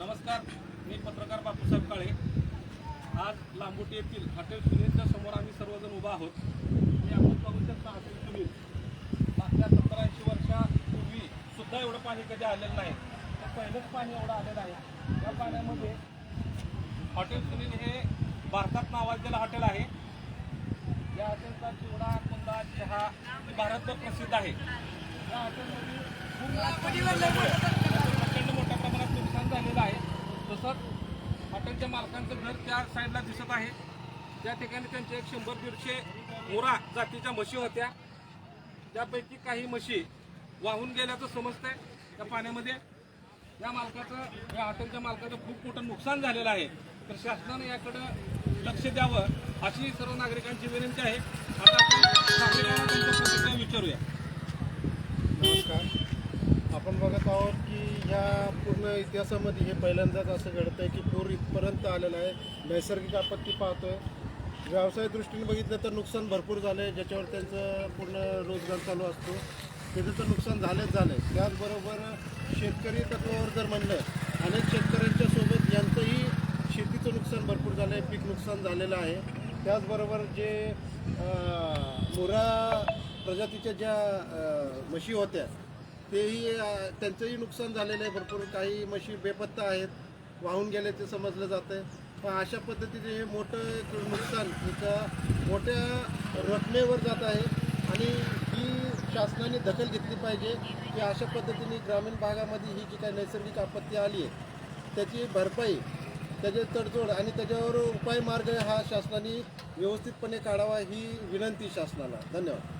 नमस्कार, मी पत्रकार बापूसाहेब काळे। आज लांबोटी येथील हॉटेल सुनीलच्या समोर आम्ही सर्वजण उभा आहोत। मी आपण बघू शकता हॉटेल सुनील मागच्या 70-80 वर्षापूर्वी सुद्धा एवढं पाणी कधी आलेलं नाही। तर पहिलंच पाणी एवढं आलेलं आहे। या पाण्यामध्ये हॉटेल सुनील हे भारतात नावाजलेलं हॉटेल आहे। या हॉटेलचा चिवडा, कुंदा, चहा भारतभर प्रसिद्ध आहे। या हॉटेलमध्ये प्रचंड मोठ्या प्रमाणात नुकसान झालेलं आहे। तसंच हॉटेलच्या मालकांचं घर त्या साईडला दिसत आहे। त्या ठिकाणी त्यांचे 100-150 मोरा जातीच्या म्हशी होत्या। त्यापैकी काही म्हशी वाहून गेल्याचं समजतंय त्या पाण्यामध्ये। या हॉटेलच्या मालकाचं खूप मोठं नुकसान झालेलं आहे। तर शासनाने याकडे लक्ष द्यावं अशी सर्व नागरिकांची विनंती आहे। आता आपण नागरिकांना त्यांच्या प्रतिक्रिया विचारूया। नमस्कार, आपण बघत आहोत की ह्या पूर्ण इतिहासामध्ये हे पहिल्यांदाच असं घडतं आहे की पूर इथपर्यंत आलेला आहे। नैसर्गिक आपत्ती पाहतोय। व्यवसाय दृष्टीने बघितलं तर नुकसान भरपूर झालं आहे, ज्याच्यावर त्यांचं पूर्ण रोजगार चालू असतो त्याचं तर नुकसान झालेच झालं आहे। त्याचबरोबर शेतकरी तत्वावर जर म्हणलं, अनेक शेतकऱ्यांच्या सोबत यांचंही शेतीचं नुकसान भरपूर झालं आहे, पीक नुकसान झालेलं आहे। त्याचबरोबर जे मोरा प्रजातीच्या ज्या म्हशी होत्या तेही त्यांचंही नुकसान झालेलं आहे भरपूर। काही म्हशी बेपत्ता आहेत, वाहून गेल्याचे समजलं जातं आहे। पण अशा पद्धतीने हे मोठं एक नुकसान एका मोठ्या रकमेवर जात आहे आणि ही शासनाने दखल घेतली पाहिजे की अशा पद्धतीने ग्रामीण भागामध्ये ही जी काही नैसर्गिक आपत्ती आली आहे त्याची भरपाई, त्याचे तडजोड आणि त्याच्यावर उपाय मार्ग हा शासनाने व्यवस्थितपणे काढावा ही विनंती शासनाला। धन्यवाद।